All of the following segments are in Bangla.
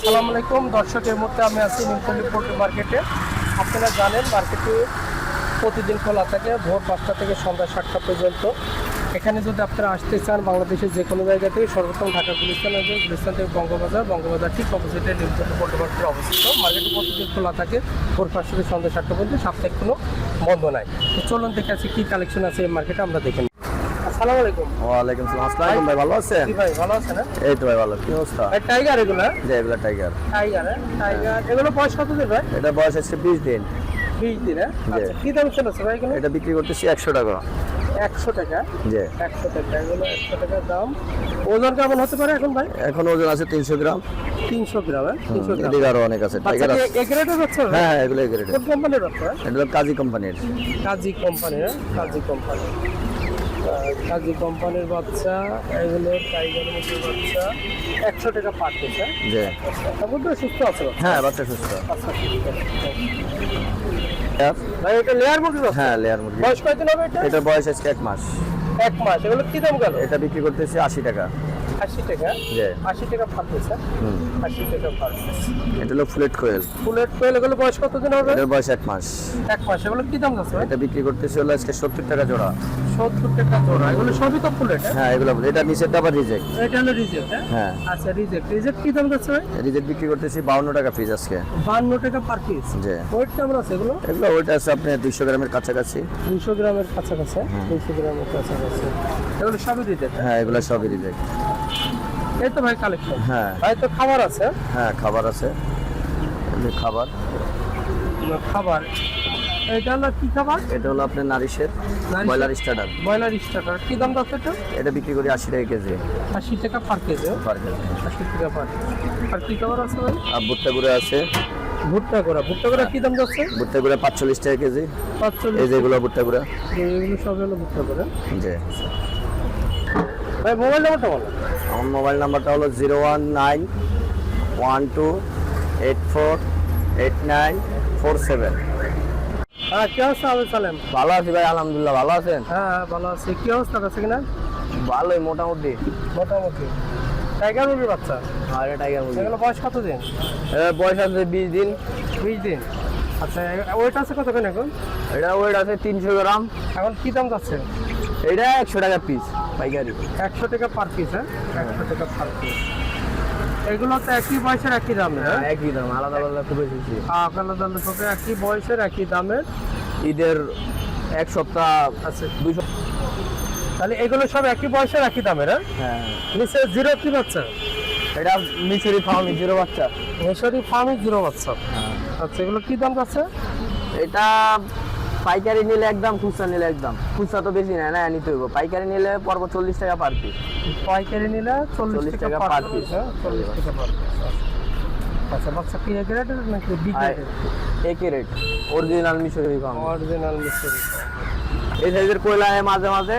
আসসালামু আলাইকুম দর্শকের মধ্যে আমি আছি নিউটলি পোল্ট্রি মার্কেটে। আপনারা জানেন মার্কেটে প্রতিদিন খোলা থাকে ভোর 5টা থেকে সন্ধ্যা 7টা পর্যন্ত। এখানে যদি আপনারা আসতে চান বাংলাদেশের যে কোনো জায়গা থেকে সর্বপ্রথম ঢাকা গুলিস্তান আসবে, গুলিস্তান থেকে বঙ্গবাজার ঠিক অপোজিটে নিউটলি পোল্ট্রি মার্কেটে অবস্থিত। মার্কেটে প্রতিদিন খোলা থাকে ভোর 5টা থেকে সন্ধ্যা 7টা পর্যন্ত, সাপ্তাহিক কোনো বন্ধ নাই। তো চলুন দেখে আছি কী কালেকশন আছে এই মার্কেটে, আমরা দেখে নিই। আসসালামু আলাইকুম। ওয়ালাইকুম সালাম। আসসালামু আলাইকুম ভাই, ভালো আছেন? জি ভাই, ভালো আছেন? এই তো ভাই ভালো। কি অবস্থা? টাইগার এগুলো? জি এগুলা টাইগার। টাইগার এগুলো বয়স কত দিন ভাই? এটা বয়স হচ্ছে 20 দিন। 20 দিন। আচ্ছা, কি দাম চলেছে ভাই এগুলো? এটা বিক্রি করতেছি 100 টাকা। 100 টাকা? জি 100 টাকা। এগুলো 100 টাকা দাম। ওজন কেমন হতে পারে এখন ভাই? এখন ওজন আছে 300 গ্রাম। 300 গ্রাম? 300 গ্রাম। এদিকে আরো অনেক আছে টাইগার আছে। এ গ্রেডের বাচ্চা? হ্যাঁ এগুলো গ্রেড। কোন কোম্পানির বাচ্চা? এটা হলো কাজী কোম্পানির। কাজী কোম্পানি? কাজী কোম্পানি। কাজী কোম্পানির বাচ্চা, এগুলো টাইগার মুরগির বাচ্চা 100 টাকা পার পিস। জি তারপর তো সুস্থ আছে বাচ্চা? হ্যাঁ বাচ্চা সুস্থ। আচ্ছা ঠিক আছে। ভাই এটা লেয়ার মুরগির বাচ্চা? হ্যাঁ লেয়ার মুরগি। বয়স কয়দিন হবে এটা? এটা বয়স আজকে 1 মাস। 1 মাস। এগুলো কি দাম গেল? এটা বিক্রি করতেছি 80 টাকা। 80 টাকা? জি 80 টাকা পার পিস। 80 টাকা পার পিস। এটা হলো ফুলেট কোয়েল। ফুলেট কোয়েল এগুলো বয়স কতদিন হবে? এটার বয়স 1 মাস। 1 মাস। এগুলো কি দাম যাচ্ছে? এটা বিক্রি করতেছি হলো আজকে 70 টাকা জোড়া। 70 টাকা জোড়া। এগুলো সবই তো ফুলেট? হ্যাঁ এগুলো এটা নিচেরটা আবার রিজেক্ট। এটা হলো রিজেক্ট? হ্যাঁ আচ্ছা রিজেক্ট কি দাম যাচ্ছে ভাই? রিজেক্ট বিক্রি করতেছি 52 টাকা পিস আজকে। 52 টাকা পার পিস। জি ওয়েট কেমন আছে এগুলো? এগুলো ওইটা আছে আপনার 200 গ্রামের কাছাকাছি। 200 গ্রামের কাছাকাছি? 200 গ্রামের কাছাকাছি। এগুলো সবই রিজেক্ট? হ্যাঁ এগুলো সবই রিজেক্ট। এই তো ভাই কালেকশন। হ্যাঁ ভাই তো খাবার আছে? হ্যাঁ খাবার আছে। এই খাবার খাবার এটা হলো কি খাবার? এটা হলো আপনার নারিশের নারিশের? Broiler starter. ব্রয়লার স্টার্টার কি দাম যাচ্ছে এটা? এটা বিক্রি করি 80 টাকা কেজি। 80 টাকা পার কেজি? পার কেজি। 80 টাকা পার। আর কি খাবার আছে ভাই? আর ভুট্টা গুঁড়ো আছে। ভুট্টা করা কি দাম যাচ্ছে? ভুট্টা গুঁড়ো 45 টাকা কেজি। 45? এই যে এগুলো ভুট্টা গুঁড়ো। এগুলো সব হলো ভুট্টা করা। জি ভাই মোবাইল নাম্বারটা বলো। আমার মোবাইল নাম্বারটা হলো 01912848947। হ্যাঁ কি অবস্থা আবু সালেম? ভালো আছি ভাই আলহামদুলিল্লাহ। ভালো আছেন? হ্যাঁ ভালো আছি। কি অবস্থা আছে কিনা? ভালোই মোটামুটি। মোটামুটি। টাইগার মুরগির বাচ্চা? আর এটা টাইগার মুরগি। এগুলো বয়স কত দিন? এর বয়স আছে 20 দিন। 20 দিন। আচ্ছা ওয়েট আছে কতক্ষণ এখন? এটা ওয়েট আছে 300 গ্রাম। এখন কি দাম যাচ্ছে? এটা 100 টাকা পিস পাইকারি। 100 টাকা পার পিস? 100 টাকা পার পিস। এগুলো তো একই বয়সের একই দামে? হ্যাঁ একই দাম, আলাদা আলাদা খুব বেশি। আপনার দামে সব একই বয়সের একই দামের। ঈদের 1 সপ্তাহ আচ্ছা 2 সপ্তাহ। তাহলে এগুলো সব একই বয়সের একই দামের? হ্যাঁ নিচে জিরো কি বাচ্চা? এটা মিশরি ফার্মি 0 বাচ্চা। মেশরি ফার্মে জিরো বাচ্চা। আচ্ছা এগুলো কি দাম যাচ্ছে? এটা পাইকারি নিলে একদম, খুচরা নিলে একদম। খুচরা তো বেশি নেয় না, নিতে হইব। পাইকারি নিলে পড়ব 40 টাকা পার পিস। পাইকারি নিলে 40 টাকা পার পিস? 40 টাকা পার পিস। আচ্ছা বাচ্চা কি এ গ্রেডের নাকি বি গ্রেডের? একই রেট, অরিজিনাল মিশরি ফার্ম। অরিজিনাল মিশরি। এই সাইজের কয়লা মাঝে মাঝে।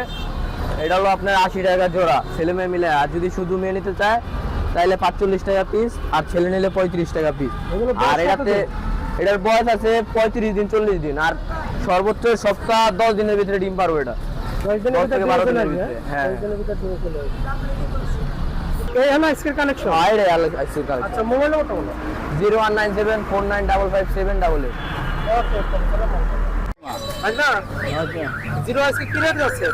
এটা হলো আপনার 80 টাকা জোড়া ছেলে মেয়ে মিলে। আর যদি শুধু মেয়ে নিতে চায় তাহলে 45 টাকা পিস, আর ছেলে নিলে 35 টাকা পিস। এগুলো আর এটার বয়স আছে 35 দিন 40 দিন। আর সর্বোচ্চ সপ্তাহ 10 দিনের ভিতরে ডিম পারবে এটা। 10 দিনের 10 ভিতরে থেকে 12 চলে দিনের আসবে? ভিতরে। হ্যাঁ 10 দিনের ভিতরে চলে আসবে। এই হলো আজকের কালেকশন। আইরে আইসি কাল আচ্ছা মোবাইল নাম্বারটা বলো। 01974955788। ওকে আচ্ছা জিরো আজকে কি রেট যাচ্ছে?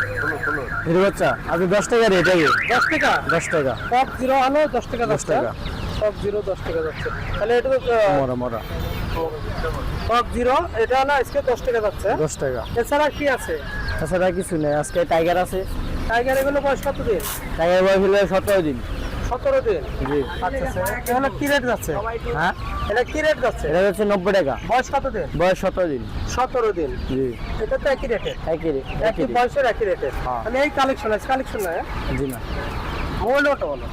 এর বাচ্চা আপনি 10 টাকা রেট আগে। 10 টাকা? 10 টাকা। সব জিরো আনো 10 টাকা 10 টাকা। সব জিরো 10 টাকা যাচ্ছে। তাহলে এটা তো মরা মরা সব জিরো, এটা না আজকে 10 টাকা যাচ্ছে। 10 টাকা। এছাড়া কি আছে? তাছাড়া কিছু নেই। আজকে টাইগার আছে। টাইগার এগুলো বয়স কত দিন? টাইগার বয়স হলো 17 দিন। 17 দিন? জি। আচ্ছা আচ্ছা এগুলো কি রেট যাচ্ছে? হ্যাঁ এটা কি রেট যাচ্ছে? এটা হচ্ছে 90 টাকা। বয়স কত দিন? বয়স 17 দিন। 17 দিন। জি এটা তো একই রেটের? একই রেট। একই বয়সের একই রেটের। হ্যাঁ। মানে এই কালেকশন আছে, কালেকশন না? জি না। মোবাইল নাম্বারটা বলো।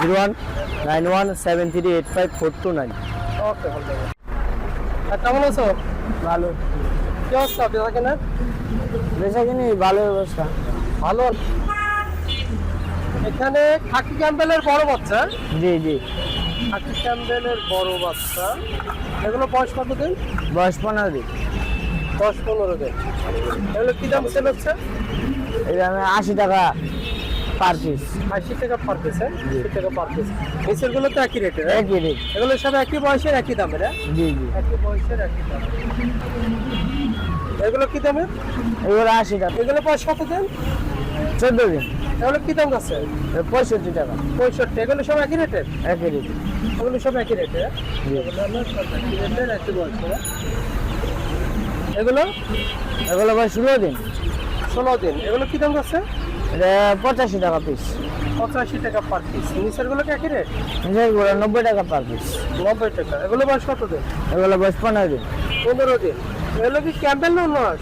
019173854229। ওকে ভালো। আর কেমন আছো? ভালো। কি অবস্থা বেচা কেনার? বেচা কিনি ভালো অবস্থা। ভালো। এখানে খাকি ক্যাম্বেলের বড় বাচ্চা? জি জি। খাকি ক্যাম্বেলের বড় বাচ্চা এগুলো বয়স কত দিন? বয়স 15 দিন। 10-15 দিন। এগুলো কি দাম সেল হচ্ছে? এটা আমি 80 টাকা। Per piece. 80 টাকা পার পিস, হ্যাঁ 80 টাকা পার পিস। নিচের গুলো তো একই রেটের, একই রেট। এগুলো সব একই বয়সের একই দামের, হ্যাঁ জি জি। একই বয়সের একই দাম। এগুলো কি দামের? এগুলো 80 টাকা। এগুলো বয়স কত দিন? 14 দিন। এগুলো কি দাম আছে? 65 টাকা। 65। এগুলো সব একই রেটের? একই রেট। এগুলো সব একই রেটের, হ্যাঁ? জি। এগুলো হলো সব একই রেটের, একই বয়সের, হ্যাঁ? এগুলো এগুলো ভাই 16 দিন। 16 দিন। এগুলো কি দাম আছে? এটা 85 টাকা পিস। 85 টাকা পার পিস। নিচের গুলো কি একই রেট? এগুলো 90 টাকা পার পিস। 90 টাকা। এগুলো বয়স কত দিন? এগুলো বয়স 15 দিন। 15 দিন। এগুলো কি ক্যাম্পেল না অন্য হাঁস?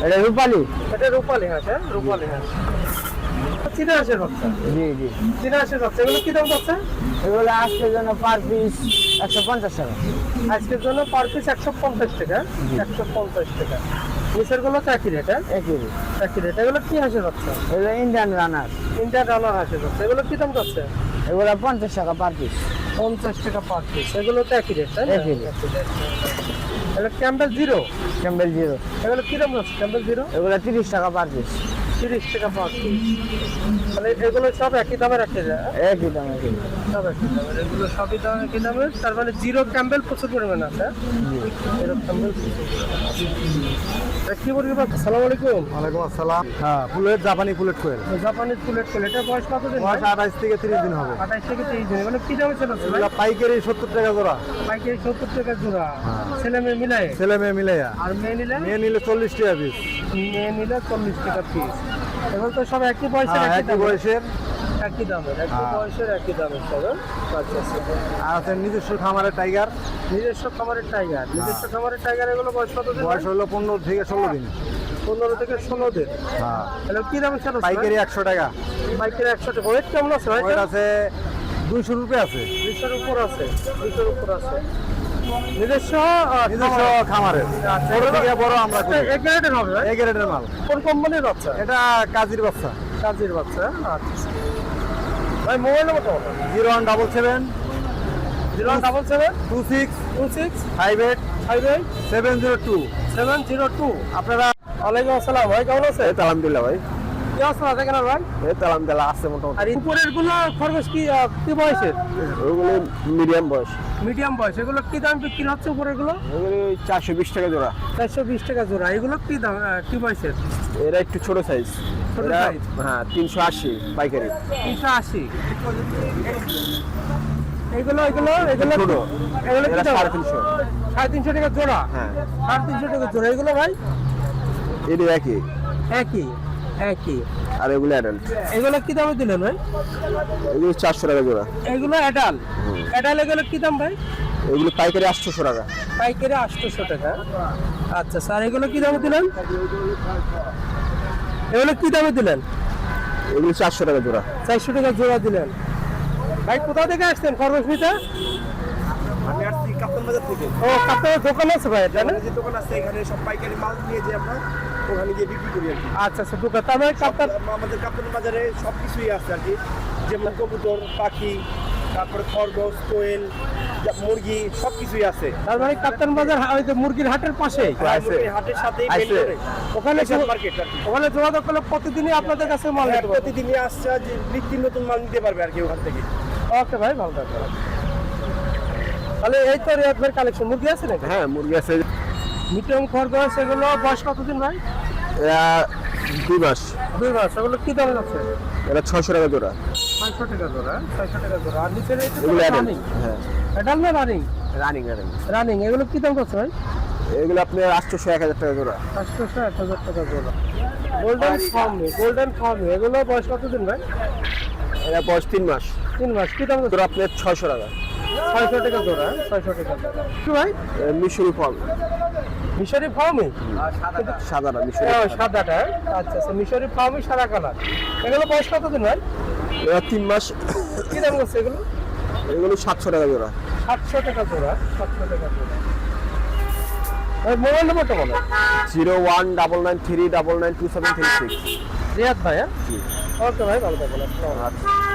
এটা রূপালি। এটা রূপালী হাঁস, হ্যাঁ রূপালী হাঁস। চীনা হাঁসের বাচ্চা। জি জি। চীনা হাঁসের বাচ্চা। এগুলো কি দাম আছে? এগুলো আজকের জন্য পার পিস 150 টাকা। আজকের জন্য পার পিস 150 টাকা, 150 টাকা। নিচের গুলো তো একই রেট, হ্যাঁ একই রেট। একই রেট। এগুলো কি হাঁসের বাচ্চা? এগুলো ইন্ডিয়ান রানার। ইন্ডিয়ান রানার হাঁসের বাচ্চা। এগুলো কি দাম আছে? এগুলো 50 টাকা পার পিস। 50 টাকা পার পিস। এগুলো তো একই রেট, তাই না? একই রেট। এগুলো ক্যাম্পেল জিরো। Campbell zero. এগুলো কি দাম আছে ক্যাম্পেল জিরো? এগুলো 30 টাকা পার পিস। 30 টাকা পার পিস। মানে এগুলো সব একই দামের রাখতে যায়, হ্যাঁ? একই দাম একই দাম। সব একই দামের। এগুলো সবই দাম একই দামের। তার মানে জিরো ক্যাম্পেল প্রচুর পরিমাণে আছে, হ্যাঁ? জি। জিরো ক্যাম্পেল কি বলবি? আসসালামু আলাইকুম। ওয়ালাইকুম আসসালাম। হ্যাঁ, ফুলেট জাপানি ফুলেট কোয়েল। জাপানিজ ফুলেট কোয়েল। এটা বয়স কত দিন? বয়স 28 থেকে 30 দিন হবে। 28 থেকে 30 দিন। এগুলো কি দামে চলেছে ভাই? এগুলো পাইকারি 70 টাকা জোড়া, পাইকারি 70 টাকা জোড়া। হ্যাঁ। ছেলে মেয়ে মিলাই? ছেলে মেয়ে মিলাইয়া। আর মেয়ে নিলে? মেয়ে নিলে 40 টাকা পিস। মেয়ে নিলে 40 টাকা পিস। এগুলো তো সব একই বয়সের, হ্যাঁ, একই একই দামের। বয়সের। একই দামের, একই হ্যাঁ। বয়সের একই দামের সব, হ্যাঁ? আচ্ছা আচ্ছা। আর আছে নিজস্ব খামারের টাইগার। নিজস্ব খামারের টাইগার। নিজস্ব খামারের টাইগার। এগুলো বয়স কত দিন? বয়স হলো 15 থেকে 16 দিন। 15 থেকে 16 দিন। হ্যাঁ, এগুলো কি দামে চলেছে? পাইকারি 100 টাকা। পাইকারি 100 টাকা। ওয়েট কেমন আছে ভাই? ওয়েট আছে 200 রুপে আছে। 200 এর উপর আছে, 200 এর উপর আছে। নিজস্ব নিজস্ব খামারের। আচ্ছা, ছোট থেকে বড় আমরা করি। এক গ্রেডের হবে ভাই? এই গ্রেডের মাল। কোন কোম্পানির বাচ্চা? এটা কাজীর বাচ্চা। কাজের বাচ্চা। আচ্ছা ভাই, মোবাইল নাম্বারটা বলো। 0177 077 26 26 58 58 702। 702। আপনারা ওয়ালাইকুম আসসালাম ভাই, কেমন আছে? আলহামদুলিল্লাহ ভাই। কি অবস্থা দেখেন ভাই? আলহামদুলিল্লাহ আছে মোটামুটি। আর উপরের গুলো খরগোশ কি কি বয়সের? ওগুলো মিডিয়াম বয়স। মিডিয়াম বয়স। এগুলো কি দাম বিক্রি হচ্ছে উপরের গুলো? ওগুলো 420 টাকা জোড়া। 420 টাকা জোড়া। এগুলো কি দাম কি বয়সের? এরা একটু ছোট সাইজ। ছোট এরা size? হ্যাঁ 380 পাইকারি। 380। এগুলো এগুলো এগুলো ছোট। এগুলো কি এরা দাম? 350। 350 টাকা জোড়া। হ্যাঁ। 350 টাকা জোড়া। এগুলো ভাই এটা একই। একই একই। আর এগুলো অ্যাডাল্ট। এগুলো কি দামে দিলেন ভাই? এগুলো 400 টাকা জোড়া। এগুলো অ্যাডাল। অ্যাডাল এগুলো কি দাম ভাই? এগুলো পাইকারি 800 টাকা। পাইকারি 800 টাকা। আচ্ছা স্যার, এগুলো কি দামে দিলেন? এগুলো কি দামে দিলেন? এগুলো 400 টাকা জোড়া। 400 টাকা জোড়া দিলেন। ভাই কোথা থেকে আসছেন খরগোশ নিতে? আমি আসছি কাপ্তান বাজার থেকে। ও, আপনার দোকান আছে ভাই এটা না? যে দোকান আছে এখানে সব পাইকারি মাল নিয়ে যে আমরা ওখানে গিয়ে বিক্রি করি আর কি। আচ্ছা আচ্ছা, দোকান। তার মানে কাপ্তান। আমাদের কাপ্তান বাজারে সব কিছুই আছে আর কি, যেমন কবুতর, পাখি, তারপরে খরগোশ, কোয়েল, মুরগি সব কিছুই আছে। তার মানে কাপ্তান বাজার ওই যে মুরগির হাটের পাশে। মুরগির হাটের সাথেই মেইন আছে। রোডে। ওখানে মার্কেট আর কি। ওখানে যোগাযোগ করলে প্রতিদিনই আপনাদের কাছে মাল নিতে পারবো। প্রতিদিনই আসছে যে নিত্য নতুন মাল নিতে পারবে আর কি ওখান থেকে। ওকে ভাই, ভালো থাকবেন। তাহলে এই তো রিয়াদ ভাইয়ের কালেকশন। মুরগি আছে নাকি? হ্যাঁ, মুরগি আছে। মিডিয়াম খরগোশ। এগুলো বয়স কতদিন ভাই? এরা 2 মাস। 2 মাস। এগুলো কি দামে যাচ্ছে? এরা 600 টাকা জোড়া। 600 টাকা জোড়া। 600 টাকা জোড়া। আর নিচের এই এগুলো রানিং। হ্যাঁ, অ্যাডাল না রানিং? রানিং। রানিং। এগুলো কি দাম যাচ্ছে ভাই? এগুলো আপনার 800 1000 টাকা জোড়া। 800 1000 টাকা জোড়া। Golden Fermi. Golden Fermi. এগুলো বয়স কতদিন ভাই? এরা বয়স 3 মাস। 3 মাস। কি দাম যাচ্ছে? জোড়া আপনার 600 টাকা। 600 টাকা জোড়া। 600 টাকা জোড়া। কি ভাই? মিশরি ফল। মিশরি ফার্মি? সাদা না, মিশরি। সাদাটা। আচ্ছা আচ্ছা, মিশরি ফার্মি, সাদা কালার। এগুলো বয়স কতদিন ভাই? এরা 3 মাস। কি দাম যাচ্ছে এগুলো? এগুলো 700 টাকা জোড়া। 700 টাকা জোড়া। 700 টাকা জোড়া। মোবাইল নাম্বারটা বলো। 01993992736। রিয়াদ ভাই, হ্যাঁ? ওকে ভাই, ভালো থাকবেন। আসসালামু আলাইকুম। আচ্ছা।